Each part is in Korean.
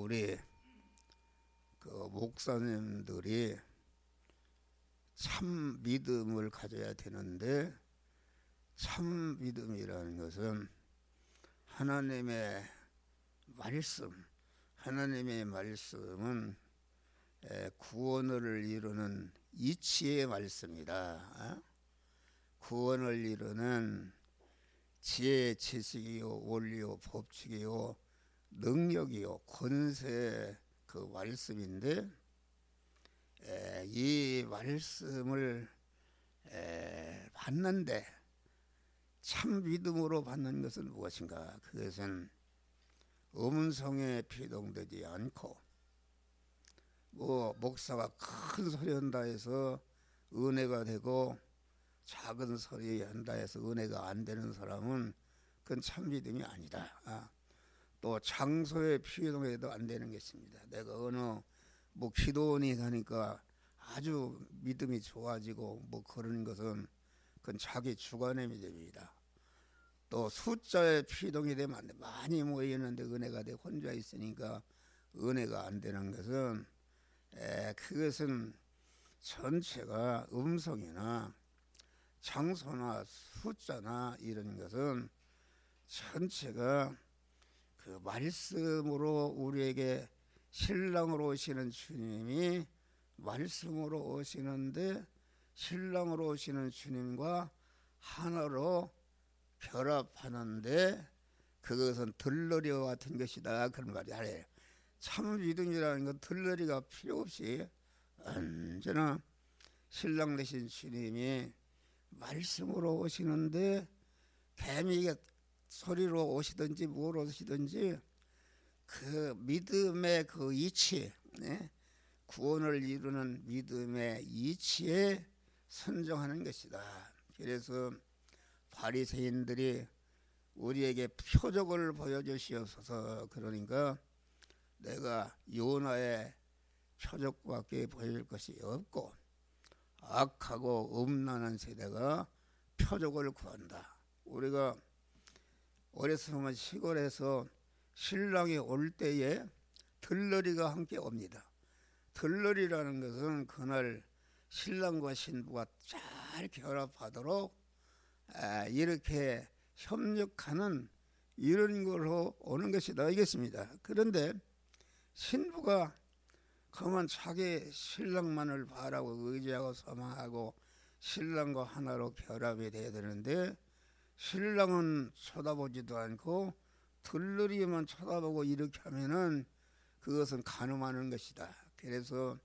우리 그 목사님들이 참 믿음을 가져야 되는데, 참 믿음이라는 것은 하나님의 말씀은 구원을 이루는 이치의 말씀이다. 구원을 이루는 지혜, 지식이요, 원리요, 법칙이요, 능력이요, 권세, 그 말씀인데, 이 말씀을 받는데 참 믿음으로 받는 것은 무엇인가? 그것은 음성에 피동되지 않고, 목사가 큰 소리 한다 해서 은혜가 되고 작은 소리 한다 해서 은혜가 안 되는 사람은 그건 참 믿음이 아니다. 또 장소에 피동해도 안 되는 것입니다. 내가 어느 기도원이 가니까 아주 믿음이 좋아지고 그런 것은 그건 자기 주관의 믿음이다. 또 숫자에 피동이 되면 안 돼. 많이 모이는데 은혜가 돼 혼자 있으니까 은혜가 안 되는 것은 그것은 전체가 음성이나 장소나 숫자나 이런 것은 전체가 그 말씀으로 우리에게 신랑으로 오시는 주님이 말씀으로 오시는데, 신랑으로 오시는 주님과 하나로 결합하는데 그것은 들러리와 같은 것이다, 그런 말이 아니에요. 참 믿음이라는 건 들러리가 필요 없이 언제나 신랑 되신 주님이 말씀으로 오시는데, 개미가 소리로 오시든지 뭘 오시든지 그 믿음의 그 이치, 구원을 이루는 믿음의 이치에 선정하는 것이다. 그래서 바리새인들이 우리에게 표적을 보여주시옵소서, 그러니까 내가 요나의 표적밖에 보여줄 것이 없고 악하고 음란한 세대가 표적을 구한다. 우리가 어렸으면 시골에서 신랑이 올 때에 들러리가 함께 옵니다. 들러리라는 것은 그날 신랑과 신부가 잘 결합하도록 이렇게 협력하는 이런 걸로 오는 것이다, 알겠습니다. 그런데 신부가 그만 자기 신랑만을 바라고 의지하고 소망하고 신랑과 하나로 결합이 돼야 되는데, 신랑은 쳐다보지도 않고 들러리만 쳐다보고 이렇게 하면은 그것은 간음하는 것이다. 그래서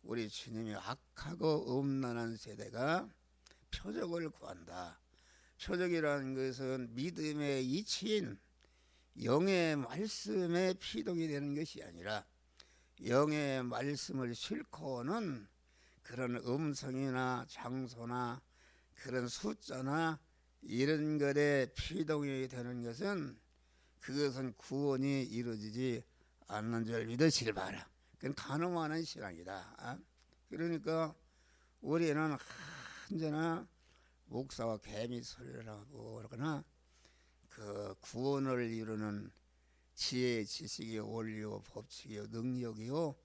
우리 주님이 악하고 음란한 세대가 표적을 구한다. 표적이라는 것은 믿음의 이치인 영의 말씀에 피동이 되는 것이 아니라, 영의 말씀을 싣고는 그런 음성이나 장소나 그런 숫자나 이런 것에 피동이 되는 것은 그것은 구원이 이루어지지 않는 줄 믿으시길 바라. 그건 간음하는 신앙이다. 그러니까 우리는 언제나 목사가 개미 소리를 하고 그러거나 그 구원을 이루는 지혜, 지식이요, 원리요, 법칙이요, 능력이요,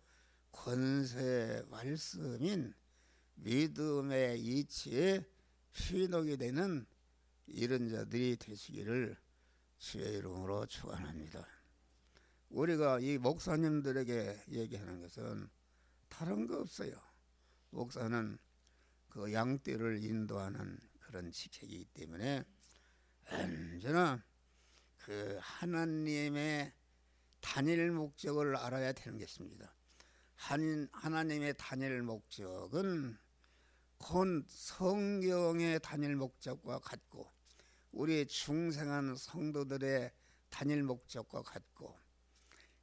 권세 말씀인 믿음의 이치에 피동이 되는 이런 자들이 되시기를 주의 이름으로 축원합니다. 우리가 이 목사님들에게 얘기하는 것은 다른 거 없어요. 목사는 그 양떼를 인도하는 그런 직책이기 때문에 언제나 그 하나님의 단일 목적을 알아야 되는 것입니다. 하나님의 단일 목적은 곧 성경의 단일 목적과 같고, 우리 중생한 성도들의 단일 목적과 같고,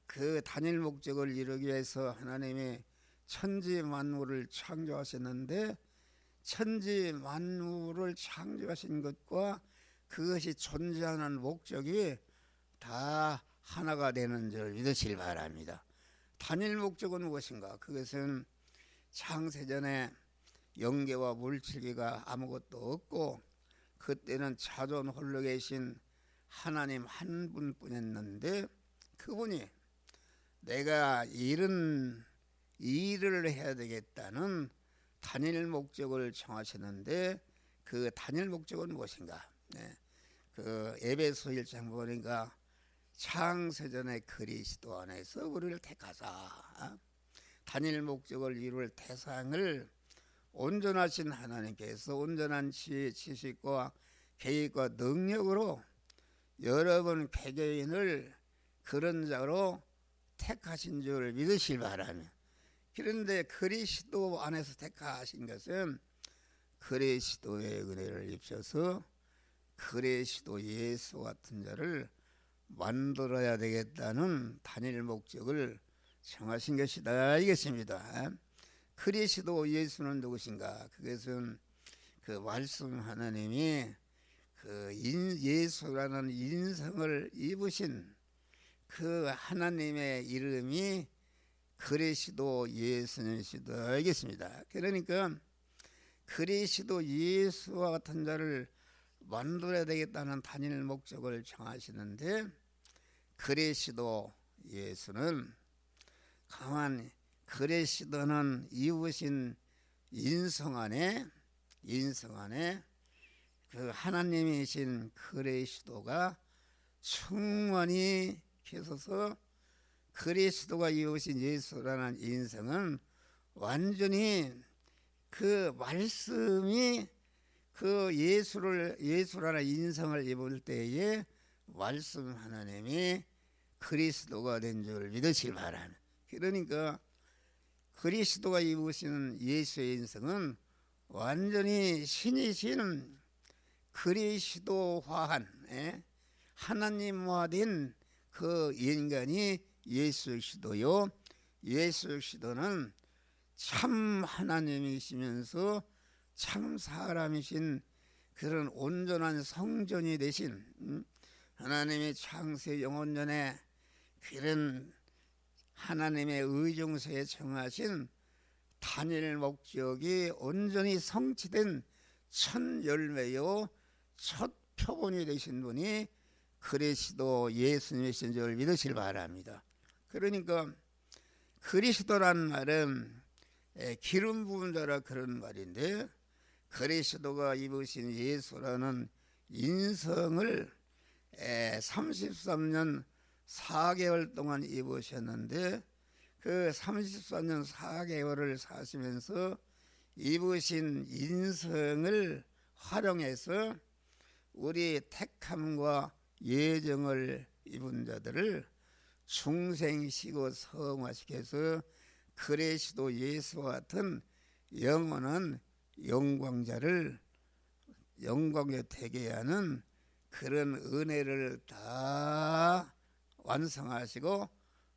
그 단일 목적을 이루기 위해서 하나님이 천지 만물을 창조하셨는데, 천지 만물을 창조하신 것과 그것이 존재하는 목적이 다 하나가 되는 줄 믿으시길 바랍니다. 단일 목적은 무엇인가? 그것은 창세전에 영계와 물질계가 아무것도 없고 그때는 자존 홀로 계신 하나님 한 분뿐이었는데, 그분이 내가 이런 일을 해야 되겠다는 단일 목적을 정하셨는데 그 단일 목적은 무엇인가? 네. 그 에베소 1장 보니까 창세전에 그리스도 안에서 우리를 택하사 단일 목적을 이룰 대상을 온전하신 하나님께서 온전한 지혜, 지식과 계획과 능력으로 여러분 개개인을 그런 자로 택하신 줄 믿으실 바라며, 그런데 그리스도 안에서 택하신 것은 그리스도의 은혜를 입혀서 그리스도 예수 같은 자를 만들어야 되겠다는 단일 목적을 정하신 것이다 알겠습니다. 그리스도 예수는 누구신가? 그것은 그 말씀 하나님이 그 예수라는 인성을 입으신 그 하나님의 이름이 그리스도 예수님이시다 알겠습니다. 그러니까 그리스도 예수와 같은 자를 만들어야 되겠다는 단일 목적을 정하시는데, 그리스도 예수는 강한 그리스도는 이으신 인성 안에 그 하나님이신 그리스도가 충만히 계셔서 그리스도가 이으신 예수라는 인성은 완전히 그 말씀이 그 예수라는 인성을 입을 때에 말씀 하나님이 그리스도가 된 줄 믿으시기 바랍니다. 그러니까 그리스도가 입으시는 예수의 인성은 완전히 신이신 그리스도화한 하나님화된 그 인간이 예수 그리스도요. 예수 그리스도는 참 하나님이시면서 참 사람이신 그런 온전한 성전이 되신 하나님의 창세 영원전에 그런 하나님의 의중서에 정하신 단일 목적이 온전히 성취된 첫 열매요 첫 표본이 되신 분이 그리스도 예수님이신 줄 믿으시길 바랍니다. 그러니까 그리스도라는 말은 기름 부은 자라 그런 말인데, 그리스도가 입으신 예수라는 인성을 33년 4개월 동안 입으셨는데, 그 33년 4개월을 사시면서 입으신 인성을 활용해서 우리 택함과 예정을 입은 자들을 중생시고 성화시켜서 그리스도 예수와 같은 영원한 영광자를 영광에 되게 하는 그런 은혜를 다 완성하시고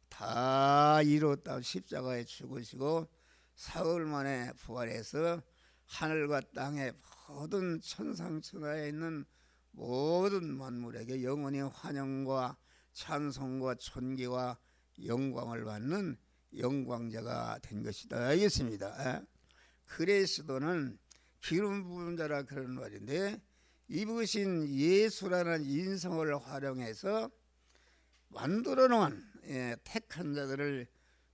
다 이뤘다. 십자가에 죽으시고 사흘 만에 부활해서 하늘과 땅의 모든 천상천하에 있는 모든 만물에게 영원히 환영과 찬송과 존귀와 영광을 받는 영광자가 된 것이다 알겠습니다. 그리스도는 기름 부은 자라 그런 말인데, 입으신 예수라는 인성을 활용해서 만들어 놓은 택한 자들을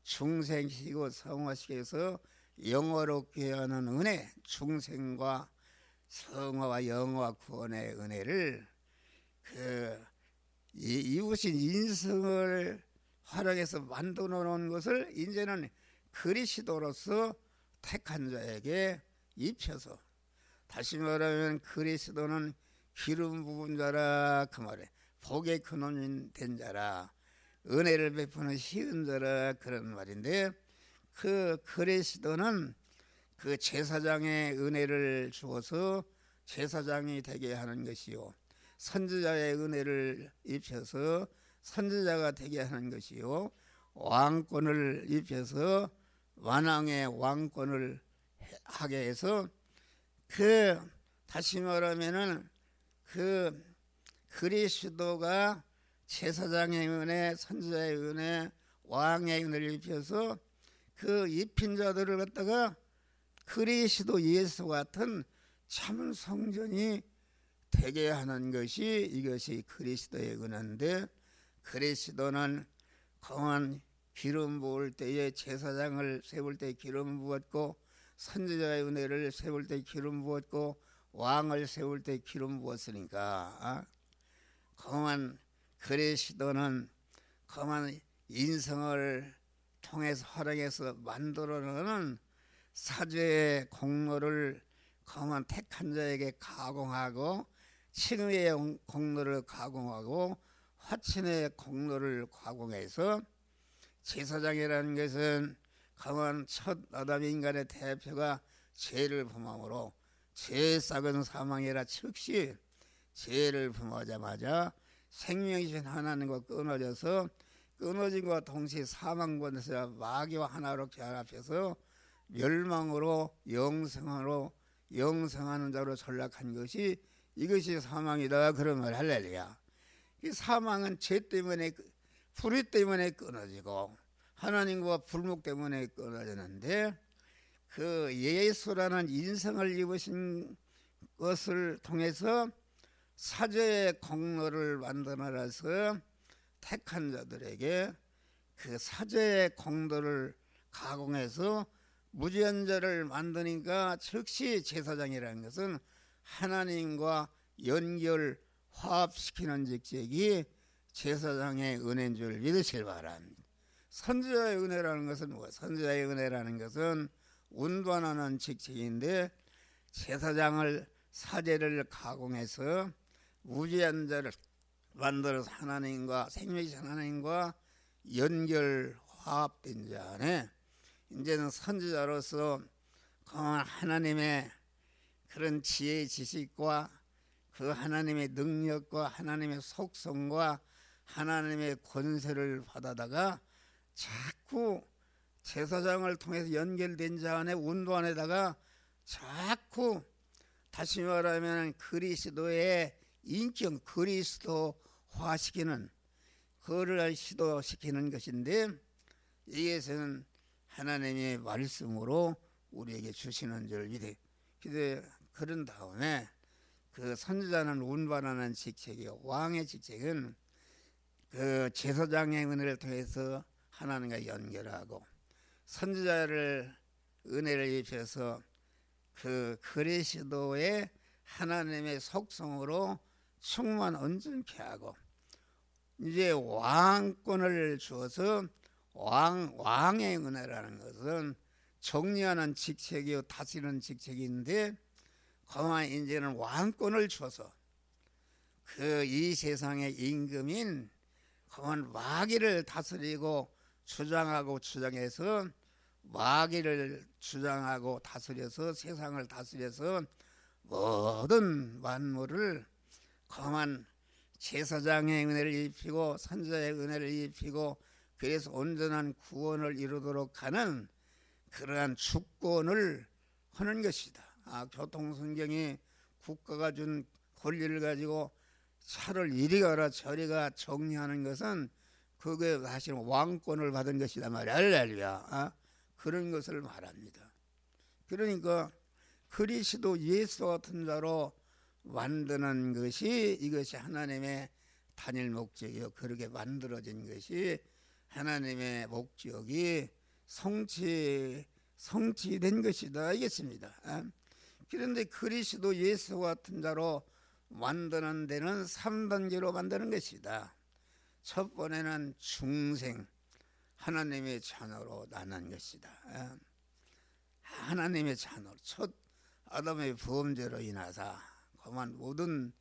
중생시키고 성화시켜서 영화롭게 하는 은혜, 중생과 성화와 영화 구원의 은혜를 이으신 인성을 활용해서 만들어 놓은 것을 이제는 그리스도로서 택한 자에게 입혀서, 다시 말하면 그리스도는 기름 부은 자라 그 말에 복의 근원이 된 자라, 은혜를 베푸는 시은 자라 그런 말인데, 그 그리스도는 그 제사장의 은혜를 주어서 제사장이 되게 하는 것이요, 선지자의 은혜를 입혀서 선지자가 되게 하는 것이요, 왕권을 입혀서 만왕의 왕권을 하게 해서, 그 다시 말하면은 그 그리스도가 제사장의 은혜, 선지자의 은혜, 왕의 은혜를 입혀서 그 입힌 자들을 갖다가 그리스도 예수 같은 참 성전이 되게 하는 것이, 이것이 그리스도의 은혜인데, 그리스도는 강한 기름 부을 때에 제사장을 세울 때 기름 부었고 선지자의 은혜를 세울 때 기름 부었고 왕을 세울 때 기름 부었으니까 그만 그리스도는 그만 인성을 통해서 활용해서 만들어내는 사죄의 공로를 그만 택한 자에게 가공하고 칭의의 공로를 가공하고 화친의 공로를 가공해서 제사장이라는 것은 그만 첫 아담 인간의 대표가 죄를 범함으로 죄의 싹은 사망이라 즉시 죄를 범하자마자 생명이신 하나님과 끊어져서 끊어진과 동시에 사망권에서 마귀와 하나로 결합해서 멸망으로 영생하는 자로 전락한 것이 이것이 사망이다. 그러면 할렐루야. 이 사망은 죄 때문에 불의 때문에 끊어지고 하나님과 불목 때문에 끊어지는데 그 예수라는 인성을 입으신 것을 통해서 사죄의 공로를 만들어서 택한 자들에게 그 사죄의 공로를 가공해서 무죄한 자를 만드니까 즉시 제사장이라는 것은 하나님과 연결 화합시키는 직책이 제사장의 은혜인 줄 믿으실 바랍니다. 선지자의 은혜라는 것은 뭐야? 선지자의 은혜라는 것은 운반하는 직책인데 제사장을 사죄를 가공해서 무죄한 자를 만들어서 하나님과 생명이신 하나님과 연결 화합된 자 안에 이제는 선지자로서 하나님의 그런 지혜의 지식과 그 하나님의 능력과 하나님의 속성과 하나님의 권세를 받아다가 자꾸 제사장을 통해서 연결된 자 안에 운도 안에다가 자꾸 다시 말하면 그리스도의 인격 그리스도화시키는 그를 시도시키는 것인데 이것은 하나님의 말씀으로 우리에게 주시는 줄 믿어. 그런 다음에 그 선지자는 운반하는 직책이 왕의 직책은 그 제사장의 은혜를 통해서 하나님과 연결하고 선지자를 은혜를 입혀서 그 그리스도의 하나님의 속성으로 충만 온전케 하고 이제 왕권을 주어서 왕의 은혜라는 것은 정리하는 직책이요 다스리는 직책인데 그만 이제는 왕권을 주어서 그 이 세상의 임금인 그만 마귀를 다스리고 주장해서 마귀를 주장하고 다스려서 세상을 다스려서 모든 만물을 그만 제사장의 은혜를 입히고 선지자의 은혜를 입히고 그래서 온전한 구원을 이루도록 하는 그러한 주권을 하는 것이다. 교통순경이 국가가 준 권리를 가지고 차를 이리 가라 저리 가 정리하는 것은 그게 사실 왕권을 받은 것이다 말이야. 할렐루야. 그런 것을 말합니다. 그러니까 그리스도 예수 같은 자로 만드는 것이 이것이 하나님의 단일 목적이요. 그렇게 만들어진 것이 하나님의 목적이 성취된 것이다 이겠습니다. 그런데 그리스도 예수 같은 자로 만드는 데는 3단계로 만드는 것이다. 첫 번에는 중생 하나님의 자녀로 나는 것이다. 하나님의 자녀 첫 아담의 범죄로 인하사 그만 모든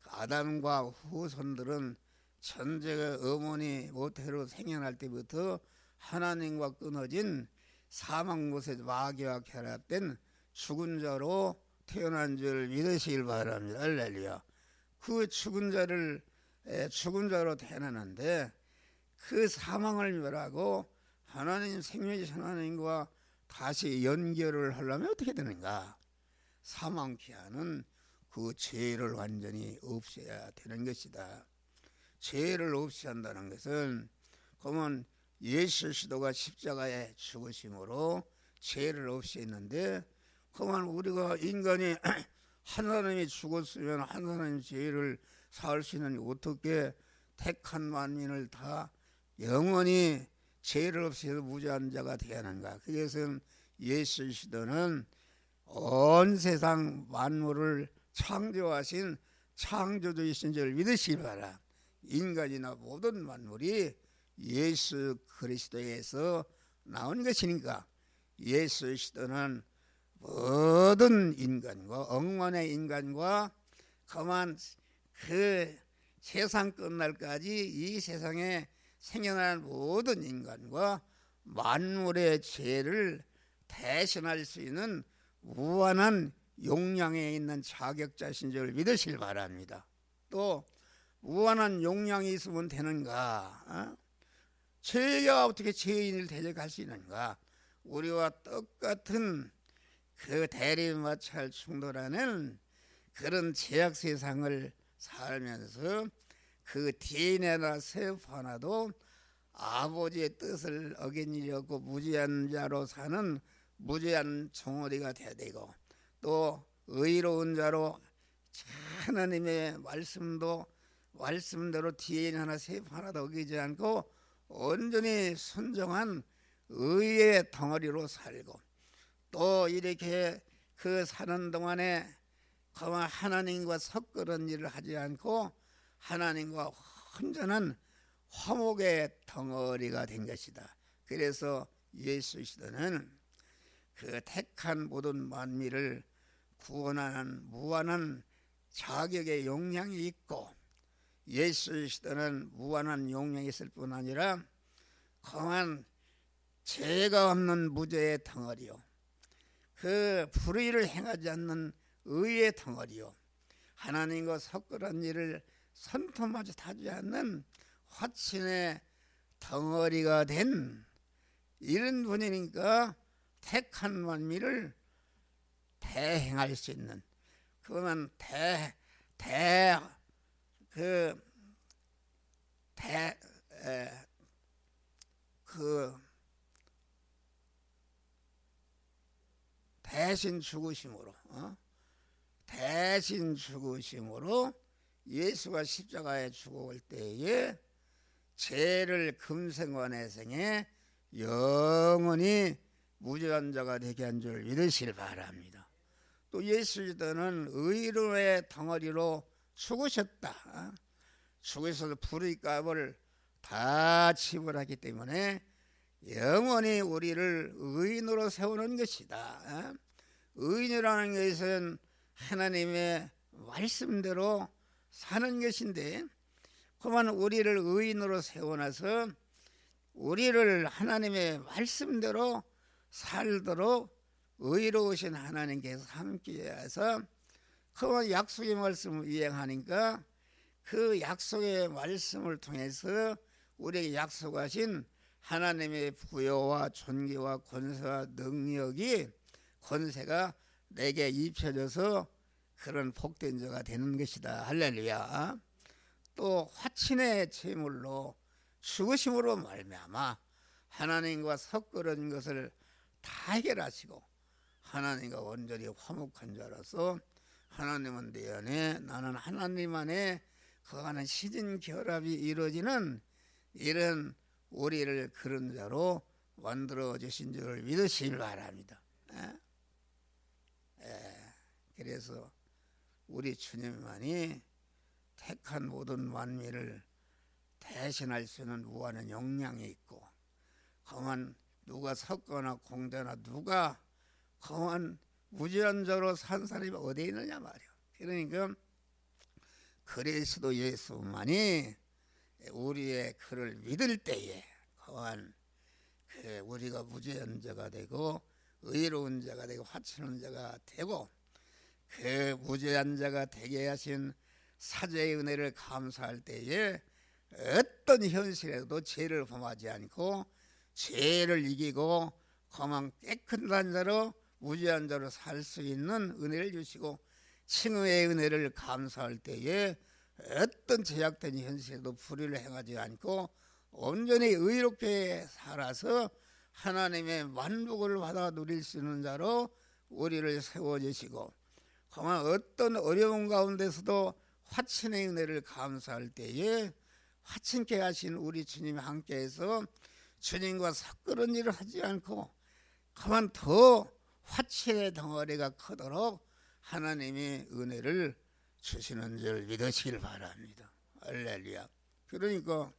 아담과 후손들은 천재가 어머니 모태로 생겨날 때부터 하나님과 끊어진 사망 곳에 마귀와 결합된 죽은 자로 태어난 줄 믿으시길 바랍니다. 할렐루야. 그 죽은 자로 태어나는데 그 사망을 멸하고 하나님 생명이신 하나님과 다시 연결을 하려면 어떻게 되는가? 사망 피하는 그 죄를 완전히 없애야 되는 것이다. 죄를 없애한다는 것은 그러면 예수 그리스도가 십자가에 죽으심으로 죄를 없애했는데 그러면 우리가 인간이 한 사람이 죽었으면 한 사람의 죄를 사할 수 있는 어떻게 택한 만민을 다 영원히 죄를 없애서 무죄한 자가 되게 하는가? 그것은 예수시도는 온 세상 만물을 창조하신 창조주이신 줄 믿으시기 바라. 인간이나 모든 만물이 예수 그리스도에서 나온 것이니까 예수시도는 모든 인간과 억만의 인간과 그만 그 세상 끝날까지 이 세상에 생겨난 모든 인간과 만물의 죄를 대신할 수 있는 무한한 용량에 있는 자격자신 줄 믿으시길 바랍니다. 또 무한한 용량이 있으면 되는가? 죄가 어떻게 죄인을 대적할 수 있는가? 우리와 똑같은 그 대리마찰 충돌하는 그런 죄악 세상을 살면서 그 DNA나 세포 하나도 아버지의 뜻을 어긴 일이 없고 무죄한 자로 사는 무죄한 종아리가 되어야 되고, 또 의로운 자로 하나님의 말씀대로 DNA 하나 세포 하나도 어기지 않고 온전히 순종한 의의 덩어리로 살고, 또 이렇게 그 사는 동안에 하나님과 섞으는 일을 하지 않고 하나님과 온전한 화목의 덩어리가 된 것이다. 그래서 예수 시대는 그 택한 모든 만미를 구원하는 무한한 자격의 용량이 있고, 예수 시대는 무한한 용량이 있을 뿐 아니라 그만 죄가 없는 무죄의 덩어리요, 그 불의를 행하지 않는 의의 덩어리요, 하나님과 섞으란 일을 손톱마저 타지 않는 화친의 덩어리가 된 이런 분이니까 택한 만미를 대행할 수 있는, 그러면 대신 죽으심으로 예수가 십자가에 죽어올 때에 죄를 금생원해생에 영원히 무죄한 자가 되게 한 줄 믿으시길 바랍니다. 또 예수는 의로의 덩어리로 죽으셨다. 죽으셔서 불의 값을 다 지불하기 때문에 영원히 우리를 의인으로 세우는 것이다. 의인이라는 것은 하나님의 말씀대로 사는 것인데, 그만 우리를 의인으로 세워놔서 우리를 하나님의 말씀대로 살도록 의로우신 하나님께서 함께해서 그 약속의 말씀을 이행하니까 그 약속의 말씀을 통해서 우리에게 약속하신 하나님의 부여와 존귀와 권세와 능력이 권세가 내게 입혀져서 그런 복된 자가 되는 것이다. 할렐루야. 또 화친의 제물로 죽으심으로 말미암아 하나님과 섞으는 것을 다 해결하시고 하나님과 온전히 화목한 자로서 하나님은 내 안에 나는 하나님 안에 거하는 시진 결합이 이루어지는 이런 우리를 그런 자로 만들어 주신 줄을 믿으시길 바랍니다. 그래서 우리 주님만이 택한 모든 만미를 대신할 수 있는 무한한 용량이 있고, 그만 누가 섞거나 공대나 누가 그만 무죄한 자로 산 사람이 어디 있느냐 말이야. 그러니까 그리스도 예수만이 우리의 그를 믿을 때에 그만 우리가 무죄한 자가 되고 의로운 자가 되고 화치는 자가 되고, 그 무죄한 자가 되게 하신 사죄의 은혜를 감사할 때에 어떤 현실에도 죄를 범하지 않고 죄를 이기고 그만 깨끗한 자로 무죄한 자로 살 수 있는 은혜를 주시고, 칭의의 은혜를 감사할 때에 어떤 제약된 현실에도 불의를 행하지 않고 온전히 의롭게 살아서 하나님의 만복을 받아 누릴 수 있는 자로 우리를 세워주시고, 그만 어떤 어려운 가운데서도 화친의 은혜를 감사할 때에 화친케 하신 우리 주님이 함께해서 주님과 섞으는 일을 하지 않고 그만 더 화친의 덩어리가 크도록 하나님이 은혜를 주시는 줄 믿으시길 바랍니다. 할렐루야. 그러니까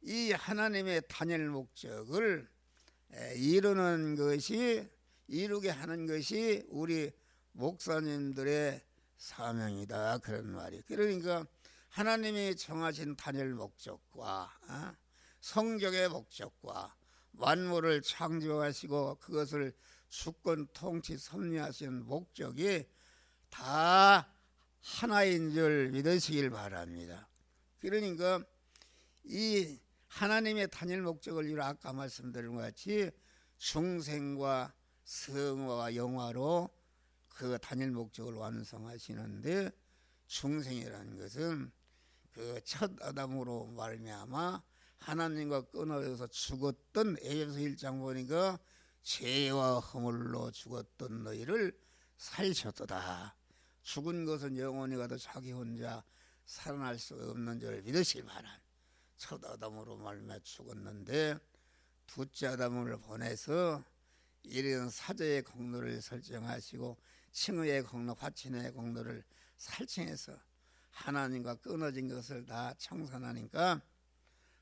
이 하나님의 단일 목적을 이루게 하는 것이 우리 목사님들의 사명이다, 그런 말이. 그러니까 하나님이 정하신 단일 목적과 성경의 목적과 만물을 창조하시고 그것을 주권 통치 섭리하시는 목적이 다 하나인 줄 믿으시길 바랍니다. 그러니까 이 하나님의 단일 목적을 이루 아까 말씀드린 것 같이 중생과 성화와 영화로 그 단일 목적을 완성하시는데, 중생이라는 것은 그 첫 아담으로 말미암아 하나님과 끊어져서 죽었던, 에베소 1장 보니까 죄와 허물로 죽었던 너희를 살리셨도다. 죽은 것은 영원히 가도 자기 혼자 살아날 수 없는 줄 믿으시기 바랍니다. 첫 아담으로 말미암아 죽었는데 둘째 아담을 보내서 이런 사제의 공로를 설정하시고 칭의의 공로, 화친의 공로를 설정해서 하나님과 끊어진 것을 다 청산하니까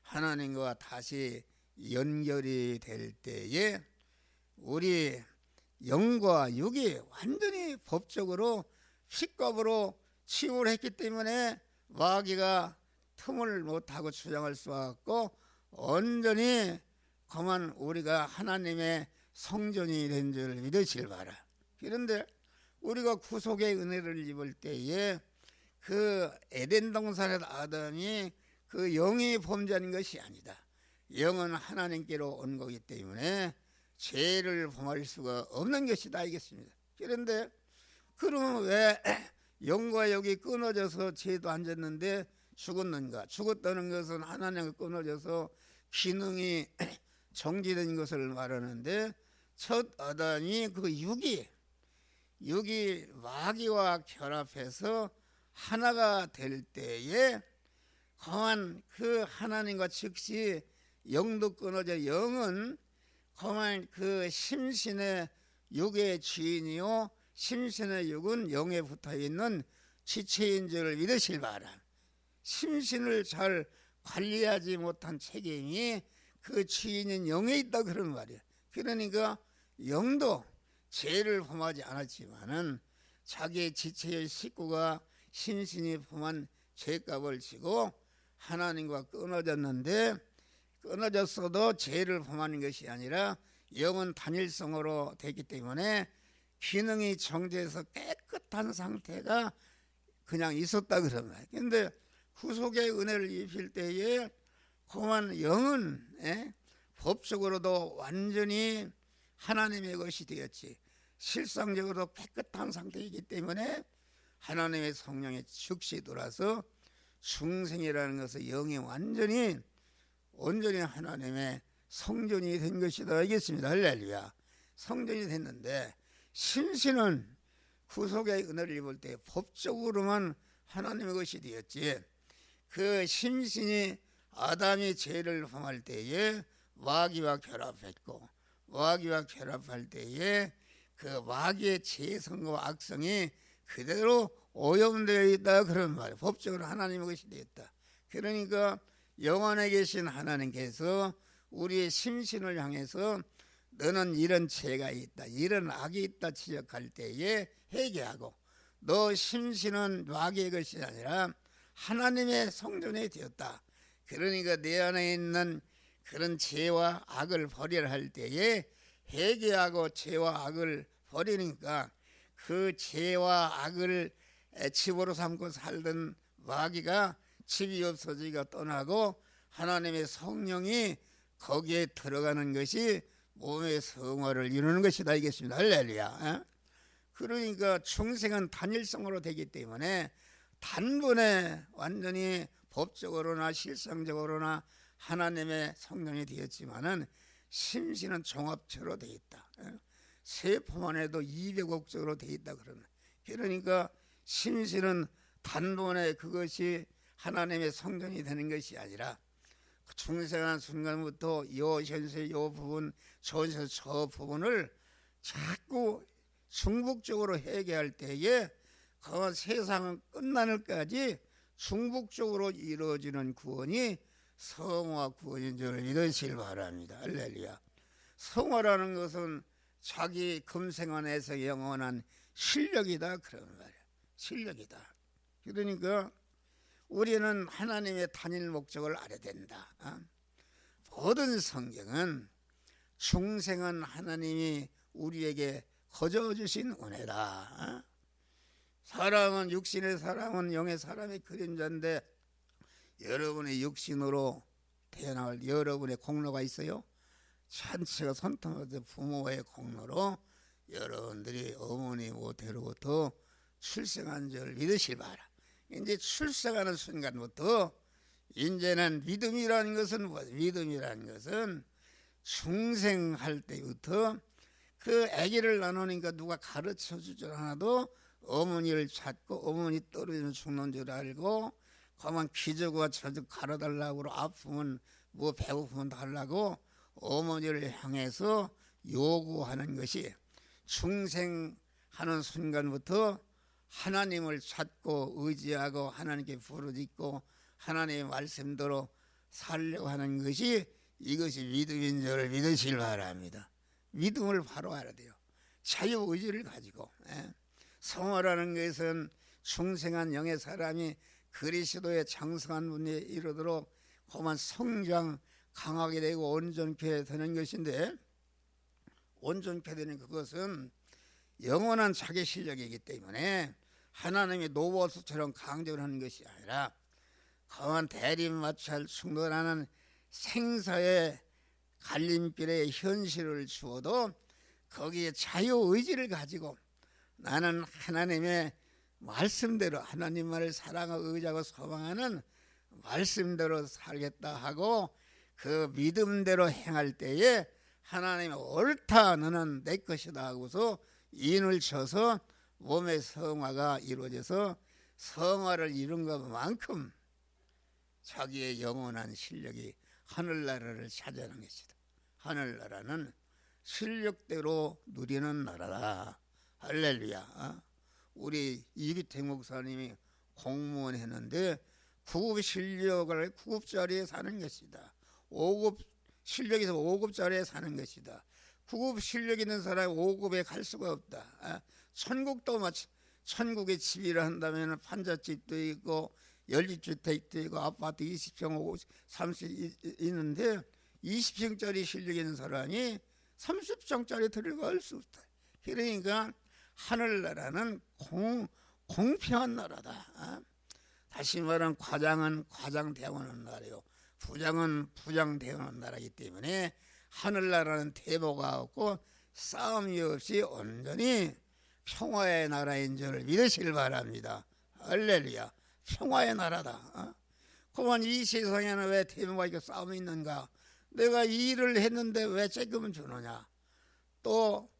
하나님과 다시 연결이 될 때에 우리 영과 육이 완전히 법적으로 핏값으로 치유를 했기 때문에 마귀가 틈을 못하고 주장할 수 없고 온전히 그만 우리가 하나님의 성전이 된 줄 믿으시길 바라. 그런데 우리가 구속의 은혜를 입을 때에 그 에덴 동산의 아담이 그 영이 범죄한 것이 아니다. 영은 하나님께로 온 거기 때문에 죄를 범할 수가 없는 것이다 알겠습니다. 그런데 그러면 왜 영과 영이 끊어져서 죄도 안 졌는데 죽었는가? 죽었다는 것은 하나님과 끊어져서 기능이 정지된 것을 말하는데, 첫 아담이 그 육이 마귀와 결합해서 하나가 될 때에 그만 그 하나님과 즉시 영도 끊어져, 영은 그만 그 심신의 육의 주인이요 심신의 육은 영에 붙어있는 지체인 줄 믿으실 바람. 심신을 잘 관리하지 못한 책임이 그 주인인 영에 있다, 그런 말이야. 그러니까 영도 죄를 범하지 않았지만은 자기의 지체의 식구가 심신이 범한 죄값을 지고 하나님과 끊어졌는데, 끊어졌어도 죄를 범하는 것이 아니라 영은 단일성으로 되기 때문에 기능이 정지해서 깨끗한 상태가 그냥 있었다 그런 거예요. 그런데 구속의 은혜를 입힐 때에 그만 영은 법적으로도 완전히 하나님의 것이 되었지, 실상적으로 깨끗한 상태이기 때문에 하나님의 성령의 즉시 돌아서 중생이라는 것은 영이 완전히 온전히 하나님의 성전이 된 것이다 알겠습니다. 할렐루야. 성전이 됐는데 심신은 구속의 은혜를 입을 때 법적으로만 하나님의 것이 되었지, 그 심신이 아담이 죄를 범할 때에 마귀와 결합했고, 마귀와 결합할 때에 그 마귀의 죄성과 악성이 그대로 오염되어 있다 그런 말이에요. 법적으로 하나님의 것이 되었다. 그러니까 영원에 계신 하나님께서 우리의 심신을 향해서 너는 이런 죄가 있다, 이런 악이 있다 지적할 때에 회개하고, 너 심신은 마귀의 것이 아니라 하나님의 성전이 되었다. 그러니까 내 안에 있는 그런 죄와 악을 버리라 할 때에 회개하고 죄와 악을 버리니까 그 죄와 악을 집으로 삼고 살던 마귀가 집이 없어지기가 떠나고 하나님의 성령이 거기에 들어가는 것이 몸의 성화를 이루는 것이다 알겠습니다. 할렐루야. 그러니까 중생은 단일성으로 되기 때문에 단번에 완전히 법적으로나 실상적으로나 하나님의 성령이 되었지만은 심신은 종합체로 되어 있다. 세포만 해도 200억적으로 되어 있다 그러는. 그러니까 심신은 단번에 그것이 하나님의 성전이 되는 것이 아니라 중생한 순간부터 요 현세 요 부분 전세 저 부분을 자꾸 중복적으로 해결할 때에 그 세상은 끝나늘까지 중복적으로 이루어지는 구원이 성화 구원인 줄 믿으시길 바랍니다. 할렐루야. 성화라는 것은 자기 금생 안에서 영원한 실력이다 그런 말이야. 실력이다. 그러니까 우리는 하나님의 단일 목적을 알아야 된다. 모든 성경은 중생은 하나님이 우리에게 거저 주신 은혜다. 사람은 육신의 사람은 영의 사람의 그림자인데 여러분의 육신으로 태어날 여러분의 공로가 있어요. 전체가 손톱에 부모의 공로로 여러분들이 어머니 모태로부터 출생한 줄 믿으실 바라. 이제 출생하는 순간부터 이제는 믿음이라는 것은 믿음이라는 것은 중생할 때부터 그 아기를 나누니까 누가 가르쳐 주지 않아도 어머니를 찾고 어머니 떨어지면 죽는 줄 알고 가만 기저귀와 저저 갈아달라고 아프면 뭐 배고프면 달라고 어머니를 향해서 요구하는 것이 중생하는 순간부터 하나님을 찾고 의지하고 하나님께 부르짖고 하나님의 말씀대로 살려고 하는 것이 이것이 믿음인 줄 믿으시길 바랍니다. 믿음을 바로 알아야 돼요. 자유의지를 가지고. 성화라는 것은 중생한 영의 사람이 그리스도의 장성한 분에 이르도록 그만 성장 강하게 되고 온전케 되는 것인데 온전케 되는 그것은 영원한 자기 실력이기 때문에 하나님의 노보수처럼 강조하는 것이 아니라 그만 대립마찰 충돌하는 생사의 갈림길의 현실을 주어도 거기에 자유의지를 가지고 나는 하나님의 말씀대로 하나님 말을 사랑하고 의지하고 소망하는 말씀대로 살겠다 하고 그 믿음대로 행할 때에 하나님의 옳다 너는 내 것이다 하고서 인을 쳐서 몸의 성화가 이루어져서 성화를 이룬 것만큼 자기의 영원한 실력이 하늘나라를 차지하는 것이다. 하늘나라는 실력대로 누리는 나라다. 할렐루야. 우리 이기택 목사님이 공무원 했는데 9급 실력을 9급짜리에 사는 것이다. 5급 실력에서 5급짜리에 사는 것이다. 9급 실력 있는 사람이 5급에 갈 수가 없다. 천국도 마치 천국에 집이라 한다면 판잣집도 있고 연립주택도 있고 아파트 20평 30 있는데 20평짜리 실력 있는 사람이 30평짜리 들어갈 수 없다. 그러니까 하늘나라는 공평한 나라다. 다시 말하면 과장은 과장 대우하는 나라요, 부장은 부장 대우하는 나라이기 때문에 하늘나라는 대모가 없고 싸움이 없이 온전히 평화의 나라인 줄 믿으시길 바랍니다. 할렐루야. 평화의 나라다. 그만 이 세상에는 왜 대모가 있고 싸움이 있는가? 내가 이 일을 했는데 왜 책임을 주느냐? 또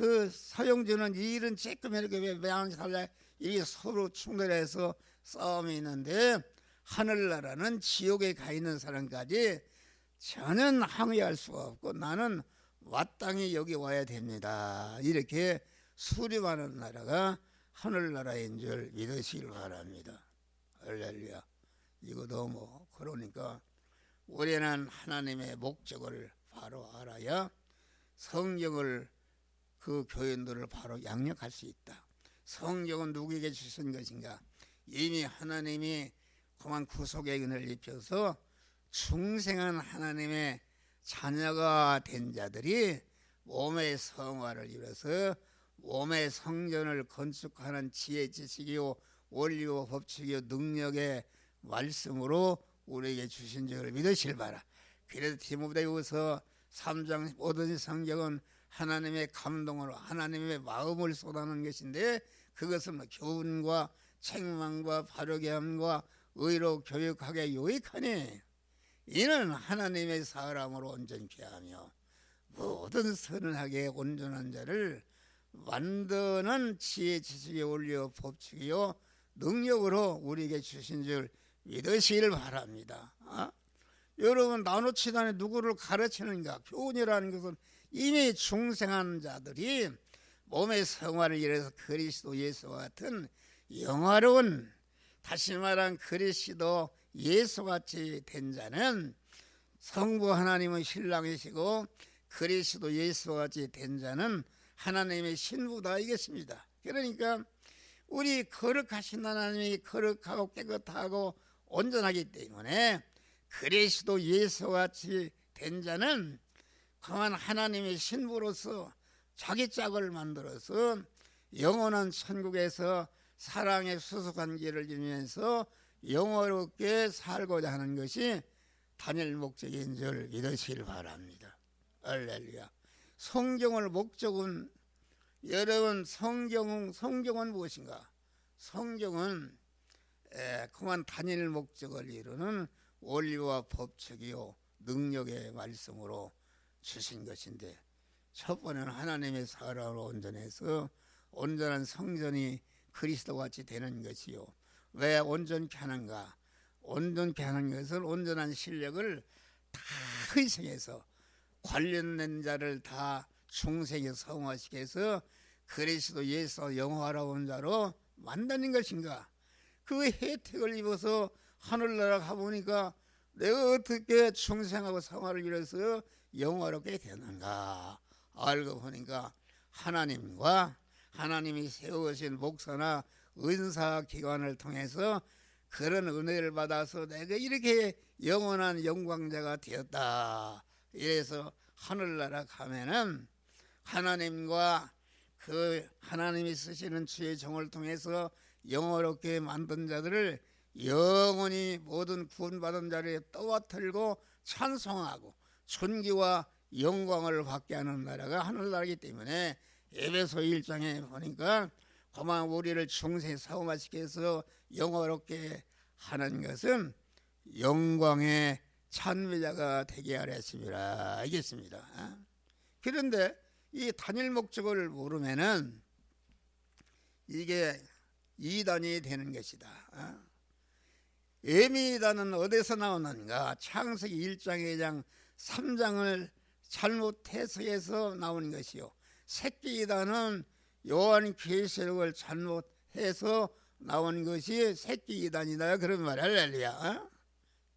그 사용주는 이 일은 책임이니까 왜 매한 살래? 이게 서로 충돌해서 싸움이 있는데 하늘나라는 지옥에 가 있는 사람까지 전혀 항의할 수가 없고 나는 마땅히 여기 와야 됩니다. 이렇게 수렴하는 나라가 하늘나라인 줄 믿으시길 바랍니다. 할렐루야. 이거도 뭐 그러니까 우리는 하나님의 목적을 바로 알아야 성경을 그 교인들을 바로 양육할 수 있다. 성경은 누구에게 주신 것인가? 이미 하나님이 그만 구속의 은혜를 입혀서 중생한 하나님의 자녀가 된 자들이 몸의 성화를 이뤄서 몸의 성전을 건축하는 지혜 지식이요 원리요 법칙이요 능력의 말씀으로 우리에게 주신 줄 믿으실 바라. 그래서 디모데후서 3장 모든 성경은 하나님의 감동으로 하나님의 마음을 쏟아내는 것인데 그것은 뭐 교훈과 책망과 바르게 함과 의로 교육하게 유익하니 이는 하나님의 사람으로 온전케 하며 모든 선하게 온전한 자를 만드는 지혜 지식의 원리요 법칙이요 능력으로 우리에게 주신 줄 믿으시길 바랍니다. 여러분 나누치단에 누구를 가르치는가? 교훈이라는 것은 이미 중생한 자들이 몸의 성화를 이뤄서 그리스도 예수와 같은 영화로운, 다시 말한 그리스도 예수같이 된 자는, 성부 하나님은 신랑이시고 그리스도 예수같이 된 자는 하나님의 신부다 이겠습니다. 그러니까 우리 거룩하신 하나님이 거룩하고 깨끗하고 온전하기 때문에 그리스도 예수같이 된 자는 강한 하나님의 신부로서 자기 짝을 만들어서 영원한 천국에서 사랑의 수수한 길을 이루면서 영원롭게 살고자 하는 것이 단일 목적인 줄 믿으시길 바랍니다. 할렐루야. 성경을 목적은, 여러분 성경은 무엇인가? 성경은 그만 단일 목적을 이루는 원리와 법칙이요 능력의 말씀으로 주신 것인데, 첫 번째는 하나님의 사랑으로 온전해서 온전한 성전이 그리스도같이 되는 것이요. 왜 온전케 하는가? 온전케 하는 것은 온전한 실력을 다 희생해서 관련된 자를 다 중생에 성화시켜서 그리스도 예수 영화로운 자로 만드는 것인가? 그 혜택을 입어서 하늘나라 가보니까 내가 어떻게 중생하고 성화를 이뤄서 영화롭게 되는가? 알고 보니까 하나님과 하나님이 세우신 목사나 은사기관을 통해서 그런 은혜를 받아서 내가 이렇게 영원한 영광자가 되었다. 이래서 하늘나라 가면은 하나님과 그 하나님이 쓰시는 주의 종을 통해서 영원롭게 만든 자들을 영원히 모든 구원받은 자리에 떠받들고 찬송하고 존귀와 영광을 받게 하는 나라가 하늘나라이기 때문에 에베소 1장에 보니까 그만 우리를 중생 사후마시켜서 영원롭게 하는 것은 영광의 찬미자가 되게 하려 했습니다. 알겠습니다. 그런데 이 단일 목적을 모르면은 이게 이단이 되는 것이다. 예미이단은 어디서 나오는가? 창세기 1장, 2장, 3장을 잘못 해석해서 나오는 것이요. 새끼이단은 요한계시록을 잘못해서 나온 것이 새끼이단이다. 그런 말. 할렐루야.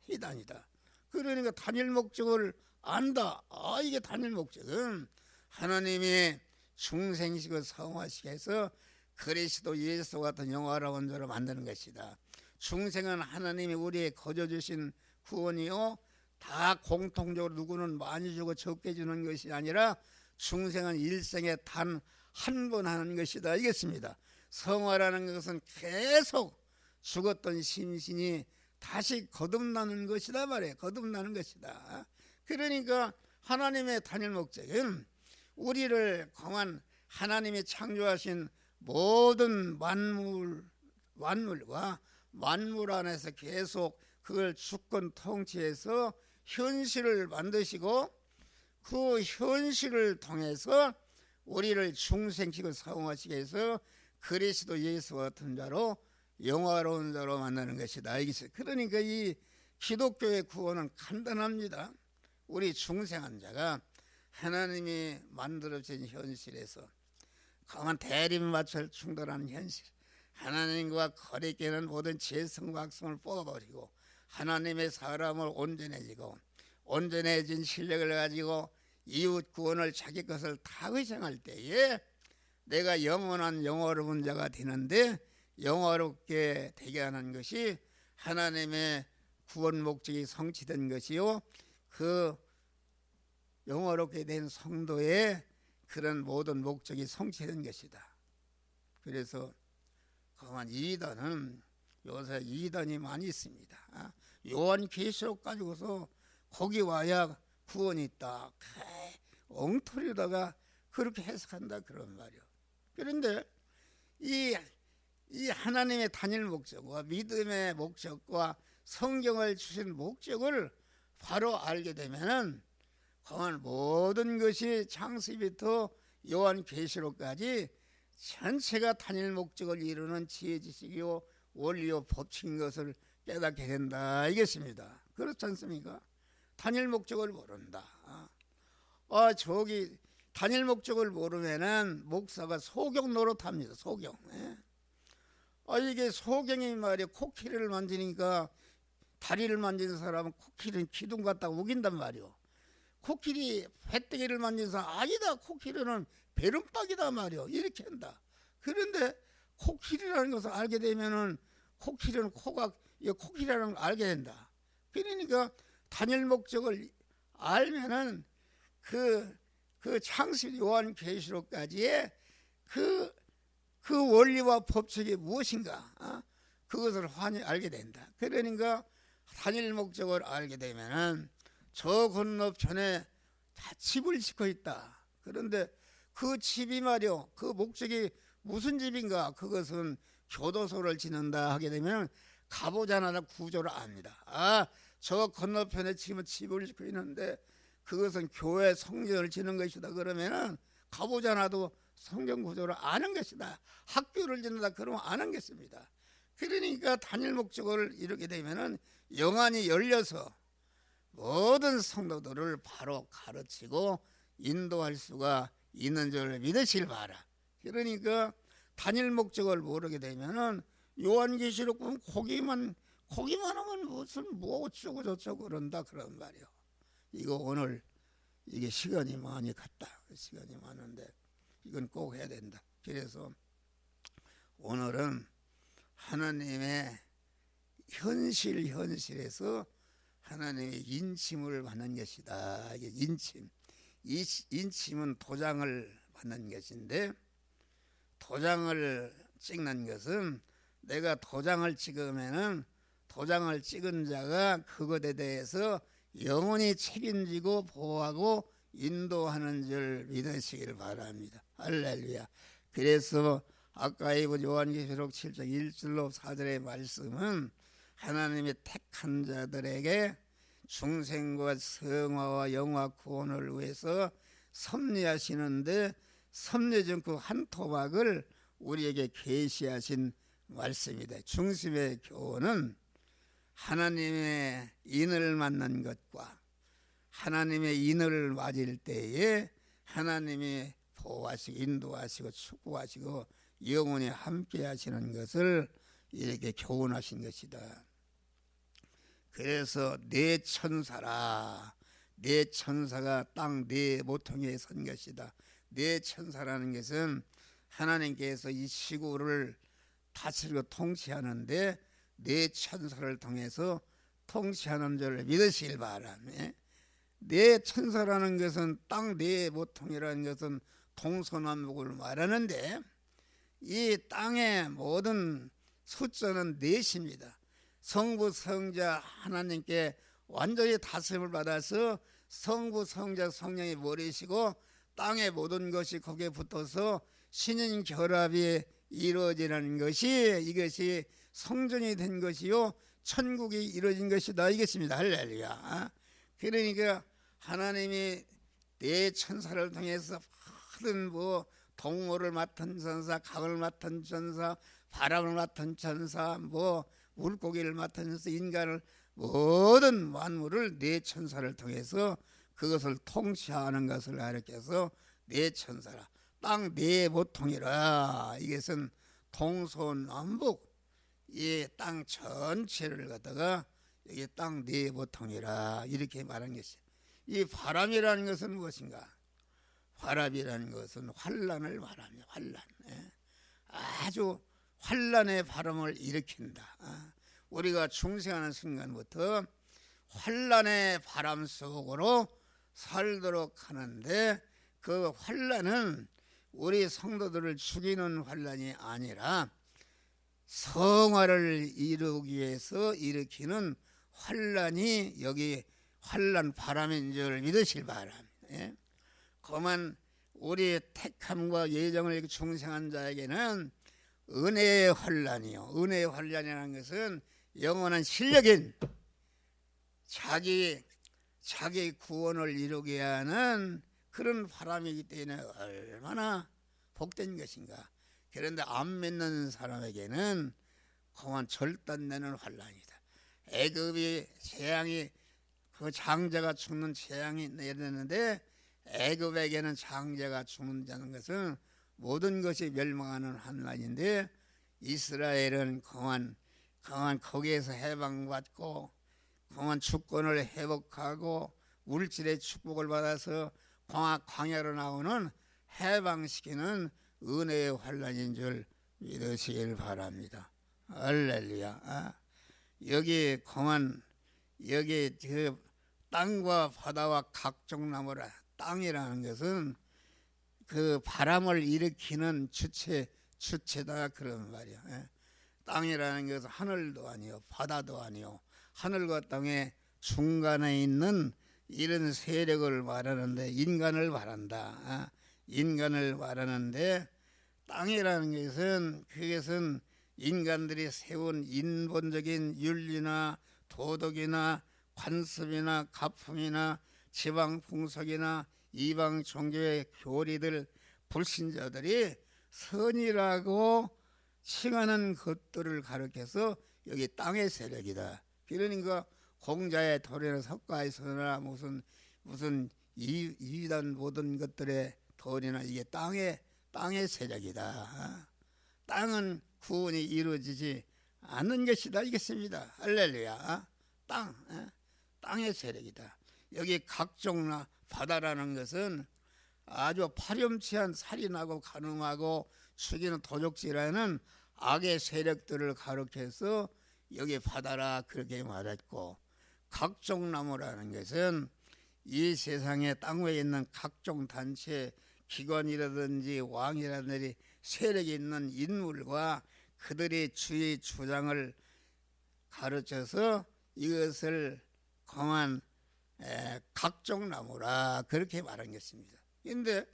이단이다. 그러니까 단일 목적을 안다. 이게 단일 목적은 하나님이 중생식을 성화시켜서 그리스도 예수 같은 영화로운 자로 만드는 것이다. 중생은 하나님이 우리에 거저 주신 구원이요, 다 공통적으로 누구는 많이 주고 적게 주는 것이 아니라 중생은 일생에 단 한 번 하는 것이다. 알겠습니다. 성화라는 것은 계속 죽었던 심신이 다시 거듭나는 것이다 말이에요. 거듭나는 것이다. 그러니까 하나님의 단일 목적은 우리를 강한 하나님이 창조하신 모든 만물과 만물 안에서 계속 그걸 주권 통치해서 현실을 만드시고 그 현실을 통해서 우리를 중생식을 사용하시게 해서 그리스도 예수 같은 자로 영화로운 자로 만나는 것이다. 그러니까 이 기독교의 구원은 간단합니다. 우리 중생한 자가 하나님이 만들어진 현실에서 강한 대립마찰 충돌하는 현실, 하나님과 거리끼는 모든 죄성과 악성을 뽑아버리고 하나님의 사람을 온전해진 실력을 가지고 이웃 구원을 자기 것을 다 희생할 때에 내가 영원한 영화로운 자가 되는데, 영화롭게 되게 하는 것이 하나님의 구원 목적이 성취된 것이요, 그 영화롭게 된 성도의 그런 모든 목적이 성취된 것이다. 그래서 그만 이단은 요새 이단이 많이 있습니다. 요한계시록 가지고서 거기 와야 구원이 있다. 엉터리로다가 그렇게 해석한다 그런 말이요. 그런데 이 하나님의 단일 목적과 믿음의 목적과 성경을 주신 목적을 바로 알게 되면은 그만 모든 것이 창세기부터 요한계시록까지 전체가 단일 목적을 이루는 지혜 지식이요 원리요 법칙인 것을 깨닫게 된다 이겠습니다. 그렇지 않습니까? 단일 목적을 모른다. 저기 단일 목적을 모르면은 목사가 소경 노릇합니다. 소경. 이게 소경이 말이야. 코끼리를 만지니까 다리를 만지는 사람은 코끼리는 기둥 갖다가 우긴단 말이오. 코끼리 배때기를 만지는 사람 아니다. 코끼리는 베름박이다 말이오. 이렇게 한다. 그런데 코끼리라는 것을 알게 되면은 코끼리는 코끼리라는 걸 알게 된다. 그러니까 단일 목적을 알면은 그 창세기 요한계시록까지의 그 원리와 법칙이 무엇인가 그것을 환히 알게 된다. 그러니까 단일 목적을 알게 되면은 저 건너편에 다 집을 짓고 있다. 그런데 그 집이 말이요, 그 목적이 무슨 집인가? 그것은 교도소를 짓는다 하게 되면 가보자마자 구조를 압니다. 저 건너편에 지금 집을 짓고 있는데 그것은 교회 성전을 짓는 것이다. 그러면은 가보자마도 성경 구조를 아는 것이다. 학교를 짓는다. 그러면 아는 것입니다. 그러니까 단일 목적을 이루게 되면은 영안이 열려서 모든 성도들을 바로 가르치고 인도할 수가 있는 줄 믿으실 바라. 그러니까 단일 목적을 모르게 되면은 요한계시록 보면 고기만 하면 무슨 뭐 어쩌고 저쩌고 그런다 그런 말이요. 이거 오늘 이게 시간이 많이 갔다. 시간이 많은데 이건 꼭 해야 된다. 그래서 오늘은 하나님의 현실에서 하나님의 인침을 받는 것이다. 이게 인침. 이 인침은 도장을 받는 것인데 도장을 찍는 것은 내가 도장을 찍으면은 도장을 찍은 자가 그것에 대해서 영원히 책임지고 보호하고 인도하는 줄 믿으시길 바랍니다. 할렐루야. 그래서 아까 읽은 요한계시록 7장 1절로 4절의 말씀은 하나님의 택한 자들에게 중생과 성화와 영화 구원을 위해서 섭리하시는데 섭리 중 그 한 토막을 우리에게 계시하신 말씀이다. 중심의 교훈은 하나님의 인을 만난 것과 하나님의 인을 맞을 때에 하나님이 보호하시고 인도하시고 축복하시고 영원히 함께 하시는 것을 이렇게 교훈하신 것이다. 그래서 네 천사라, 네 천사가 땅 네 모퉁이에 선 것이다. 네 천사라는 것은 하나님께서 이 지구를 다스리고 통치하는데 네 천사를 통해서 통치하는 줄 믿으시길 바라며, 네 천사라는 것은 땅 네 모퉁이라는 것은 동서남북을 말하는데 이 땅의 모든 숫자는 넷입니다. 성부 성자 하나님께 완전히 다스림을 받아서 성부 성자 성령이 머리시고 땅의 모든 것이 거기에 붙어서 신인 결합이 이루어지는 것이 이것이 성전이 된 것이요 천국이 이루어진 것이다 이겠습니다. 할렐루야. 그러니까 하나님이 네 천사를 통해서 모든 뭐 동물을 맡은 천사, 강을 맡은 천사, 바람을 맡은 천사, 뭐 물고기를 맡은 천사, 인간을 모든 만물을 네 천사를 통해서 그것을 통치하는 것을 가르쳐서 네 천사라. 땅 네 모퉁이라. 이것은 동서남북 이 땅 전체를 갖다가 여기 땅 네 모퉁이라 이렇게 말한 것이. 이 바람이라는 것은 무엇인가? 바람이라는 것은 환란을 말합니다. 환란. 아주 환란의 바람을 일으킨다. 우리가 중생하는 순간부터 환란의 바람 속으로 살도록 하는데 그 환란은 우리 성도들을 죽이는 환란이 아니라 성화를 이루기 위해서 일으키는 환란이 여기 환란 바람인 줄 믿으실 바랍니다. 그만 우리 택함과 예정을 중생한 자에게는 은혜의 환란이요. 은혜의 환란이라는 것은 영원한 실력인 자기 구원을 이루게 하는 그런 바람이기 때문에 얼마나 복된 것인가. 그런데 안 믿는 사람에게는 그만 절단되는 환란이다. 애굽이 재앙이 그 장자가 죽는 재앙이 내렸는데 애굽에게는 장자가 죽는다는 것은 모든 것이 멸망하는 환란인데 이스라엘은 그만 거기에서 해방받고 그만 주권을 회복하고 물질의 축복을 받아서 광야로 나오는 해방시키는 은혜의 환란인 줄 믿으시길 바랍니다. 할렐루야. 여기 그 땅과 바다와 각종 나무라, 땅이라는 것은 그 바람을 일으키는 주체다 그런 말이야. 땅이라는 것은 하늘도 아니요 바다도 아니요 하늘과 땅의 중간에 있는 이런 세력을 말하는데 인간을 말한다. 인간을 말하는데 땅이라는 것은 그것은 인간들이 세운 인본적인 윤리나 도덕이나 관습이나 가품이나 지방 풍속이나 이방 종교의 교리들 불신자들이 선이라고 칭하는 것들을 가르쳐서 여기 땅의 세력이다. 그러니까 공자의 도리나 석가의 선이나 무슨 이단 모든 것들의 도리나 이게 땅의 세력이다. 땅은 구원이 이루어지지 않는 것이다 이겠습니다. 할렐루야. 땅의 세력이다. 여기 각종 바다라는 것은 아주 파렴치한 살인하고 간음하고 죽이는 도적질하는 악의 세력들을 가르쳐서 여기 바다라 그렇게 말했고, 각종 나무라는 것은 이 세상에 땅 위에 있는 각종 단체 기관이라든지 왕이라든지 세력이 있는 인물과 그들의 주의 주장을 가르쳐서 이것을 강한 각종 나무라 그렇게 말한 것입니다. 그런데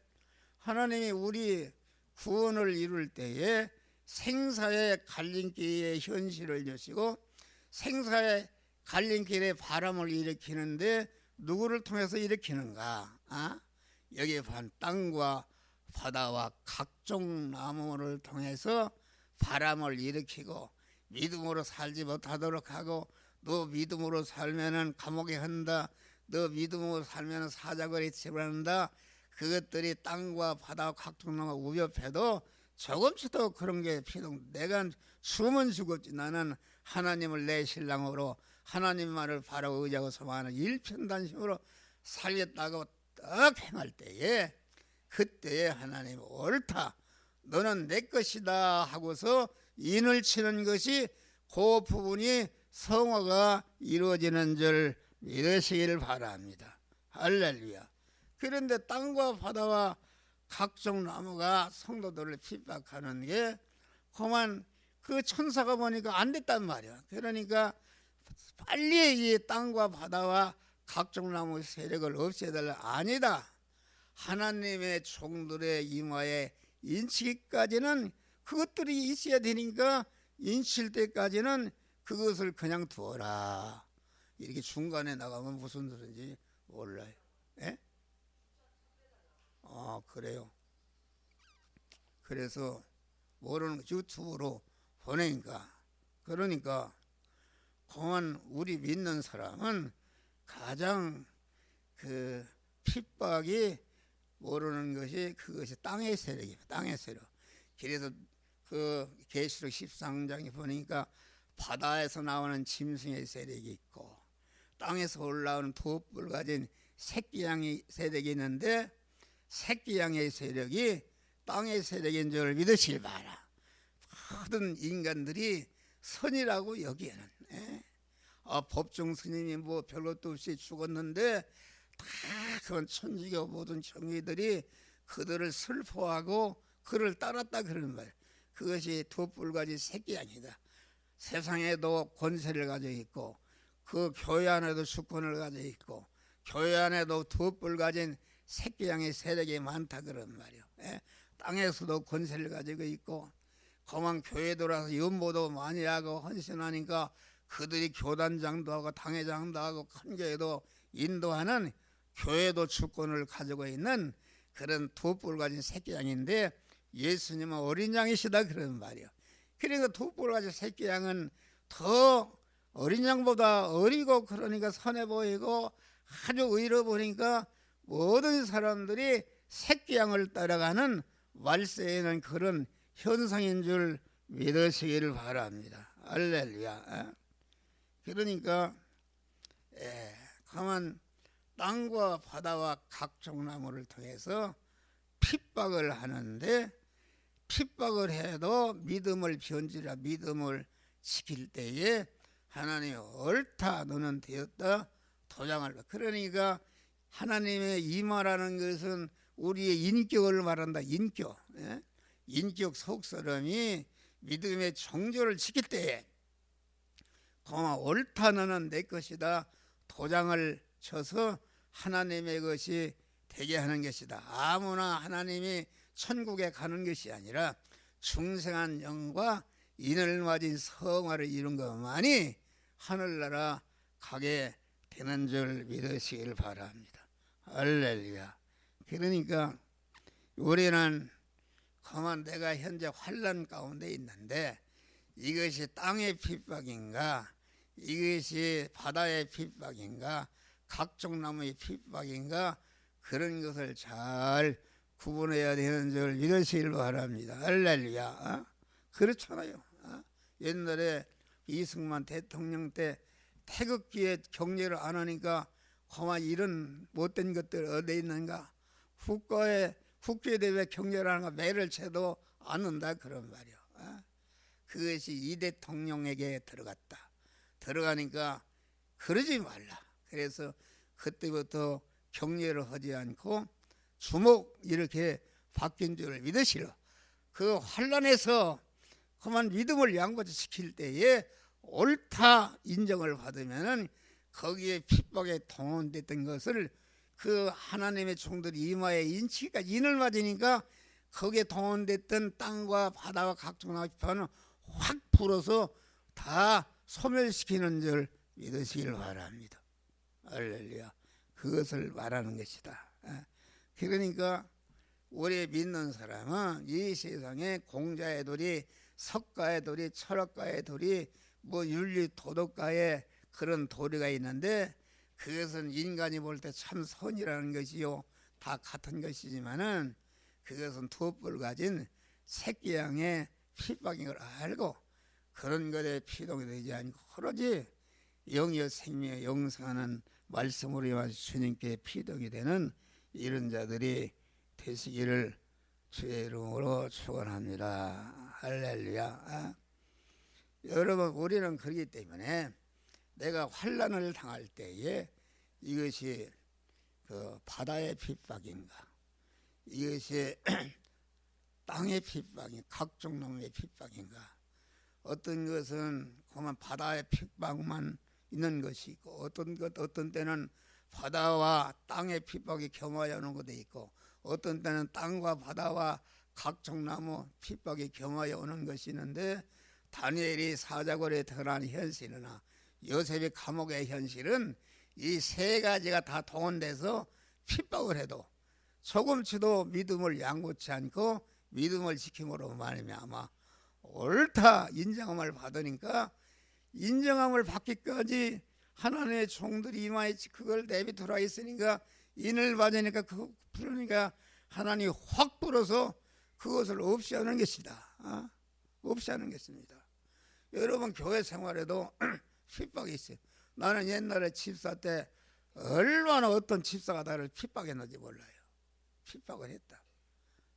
하나님이 우리 구원을 이룰 때에 생사의 갈림길의 현실을 주시고 생사의 갈림길에 바람을 일으키는데 누구를 통해서 일으키는가? 여기 땅과 바다와 각종 나무를 통해서 바람을 일으키고 믿음으로 살지 못하도록 하고, 너 믿음으로 살면은 감옥에 한다, 너 믿음으로 살면은 사자거리 치부한다. 그것들이 땅과 바다와 각종 나무가 우협해도 조금씩도 그런 게 필요. 내가 숨은 죽었지, 나는 하나님을 내 신랑으로 하나님만을 바라고 의지하고 소망하는 일편단심으로 살겠다고 딱 행할 때에 그때에 하나님 옳다, 너는 내 것이다 하고서 인을 치는 것이 그 부분이 성화가 이루어지는 줄 믿으시길 바랍니다. 할렐루야. 그런데 땅과 바다와 각종 나무가 성도들을 핍박하는 게 그만 그 천사가 보니까 안 됐단 말이야. 그러니까 빨리 이 땅과 바다와 각종 나무 세력을 없애달라. 아니다. 하나님의 종들의 임하에 인치기까지는 그것들이 있어야 되니까 인칠 때까지는 그것을 그냥 두어라. 이렇게 중간에 나가면 무슨 소리인지 몰라요. 예? 그래요. 그래서 모르는 유튜브로 보내니까, 그러니까 그만 우리 믿는 사람은 가장 그 핍박이 모르는 것이 그것이 땅의 세력입니다. 땅의 세력. 그래서 그 계시록 13장에 보니까 바다에서 나오는 짐승의 세력이 있고 땅에서 올라오는 두 뿔 가진 새끼양의 세력이 있는데, 새끼양의 세력이 땅의 세력인 줄 믿으시길 바라. 모든 인간들이 선이라고 여기에는 법중 스님이 뭐 별것도 없이 죽었는데 다 그런 천지교 모든 정의들이 그들을 슬퍼하고 그를 따랐다 그러는 거예요. 그것이 두 뿔가지 새끼양이다. 세상에도 권세를 가지고 있고 그 교회 안에도 주권을 가지고 있고 교회 안에도 두 뿔 가진 새끼양의 세력이 많다 그런 말이요. 땅에서도 권세를 가지고 있고 그만 교회 들어와서 연보도 많이 하고 헌신하니까 그들이 교단장도 하고 당회장도 하고 큰 교회도 인도하는 교회도 주권을 가지고 있는 그런 두 뿔 가진 새끼양인데, 예수님은 어린 양이시다 그런 말이요. 그러니까 두 뿔 가진 새끼양은 더 어린 양보다 어리고 그러니까 선해 보이고 아주 의로 보니까 모든 사람들이 새끼 양을 따라가는 말세에는 그런 현상인 줄 믿으시기를 바랍니다. 할렐루야. 그러니까 가만 땅과 바다와 각종 나무를 통해서 핍박을 하는데, 핍박을 해도 믿음을 변질하 믿음을 지킬 때에 하나님이 옳다 너는 되었다 도장을. 그러니까 하나님의 임하라는 것은 우리의 인격을 말한다. 인격 속사람이 믿음의 정조를 지킬 때에 고마 옳다 너는 내 것이다 도장을 쳐서 하나님의 것이 되게 하는 것이다. 아무나 하나님이 천국에 가는 것이 아니라 중생한 영과 인을 맞은 성화를 이룬 것만이 하늘나라 가게 되는 줄 믿으시길 바랍니다. 할렐루야. 그러니까 우리는 그만 내가 현재 환난 가운데 있는데 이것이 땅의 핍박인가, 이것이 바다의 핍박인가, 각종 나무의 핍박인가, 그런 것을 잘 구분해야 되는 줄 믿으시길 바랍니다. 할렐루야. 그렇잖아요. 옛날에 이승만 대통령 때 태극기에 경례를 안 하니까 그만 이런 못된 것들 어디 있는가, 국제대회 경례를 하는 거 매를 채도 않는다 그런 말이요. 그것이 이 대통령에게 들어가니까 그러지 말라. 그래서 그때부터 경례를 하지 않고 주목 이렇게 바뀐 줄 믿으시라. 그 환란에서 그만 믿음을 양보시킬 때에 옳다 인정을 받으면은 거기에 핍박에 동원됐던 것을 그 하나님의 종들이 이마에 인치가 인을 맞으니까 거기에 동원됐던 땅과 바다와 각종 나무는 확 불어서 다 소멸시키는 줄 믿으시길 바랍니다. 할렐루야. 그것을 말하는 것이다. 그러니까 우리 믿는 사람은 이 세상에 공자의 도리, 석가의 도리, 철학가의 도리, 윤리 도덕가의 그런 도리가 있는데 그것은 인간이 볼 때 참 선이라는 것이요 다 같은 것이지만은 그것은 두뿔 가진 새끼양의 핍박인 걸 알고 그런 것에 피동이 되지 않고 오로지 영이여 생명의 영생하는 말씀으로 주님께 피동이 되는 이런 자들이 되시기를 주의 이름으로 축원합니다. 할렐루야. 여러분 우리는 그렇기 때문에 내가 환난을 당할 때에 이것이 그 바다의 핍박인가, 이것이 땅의 핍박인가, 각종 나무의 핍박인가, 어떤 것은 그만 바다의 핍박만 있는 것이 있고 어떤 때는 바다와 땅의 핍박이 겸하여 오는 것도 있고 어떤 때는 땅과 바다와 각종 나무 핍박이 겸하여 오는 것이 있는데 다니엘이 사자굴에 들어간 현실이나 요셉의 감옥의 현실은 이 세 가지가 다 동원돼서 핍박을 해도 조금치도 믿음을 양보치 않고 믿음을 지킴으로 말미암아 옳다 인정함을 받으니까 인정함을 받기까지 하나님의 종들이 이마에 그걸 내비두라 있으니까 인을 받으니까 그러니까 하나님이 확 불어서 그것을 없이 하는 것이다. 없이 하는 것입니다. 여러분 교회 생활에도 핍박이 있어요. 나는 옛날에 집사 때 얼마나 어떤 집사가 나를 핍박했는지 몰라요. 핍박을 했다.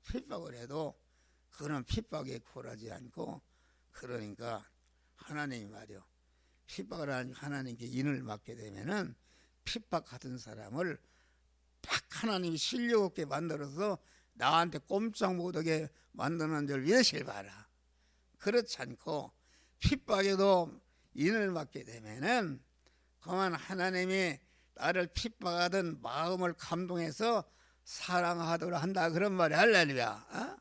핍박을 해도 그런 핍박에 굴하지 않고 그러니까 하나님이 말이요. 핍박을 하는 하나님께 인을 맡게 되면은 핍박 같은 사람을 딱 하나님이 실력 없게 만들어서 나한테 꼼짝 못하게 만드는 줄 믿으실 바라. 그렇지 않고 핍박에도 인을 맡게 되면은 그만 하나님이 나를 핍박하던 마음을 감동해서 사랑하도록 한다 그런 말이 할렐루야.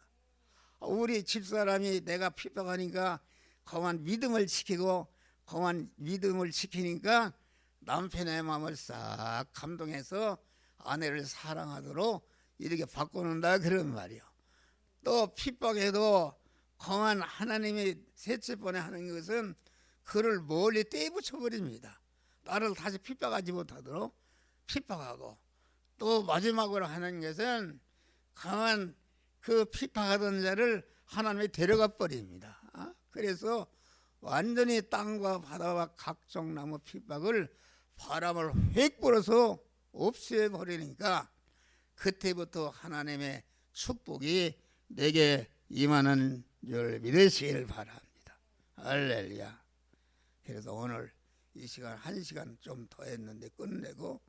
우리 집사람이 내가 핍박하니까 그만 믿음을 지키고 그만 믿음을 지키니까 남편의 마음을 싹 감동해서 아내를 사랑하도록 이렇게 바꾸는다 그런 말이요. 또 핍박해도 그만 하나님이 셋째 번에 하는 것은 그를 멀리 떼붙여 버립니다. 나를 다시 핍박하지 못하도록 핍박하고, 또 마지막으로 하는 것은 강한 그 핍박하던 자를 하나님이 데려가 버립니다. 그래서 완전히 땅과 바다와 각종 나무 핍박을 바람을 획 불어서 없애 버리니까 그때부터 하나님의 축복이 내게 임하는 줄 믿으시길 바랍니다. 할렐루야. 그래서 오늘 이 시간 1시간 좀 더 했는데 끝내고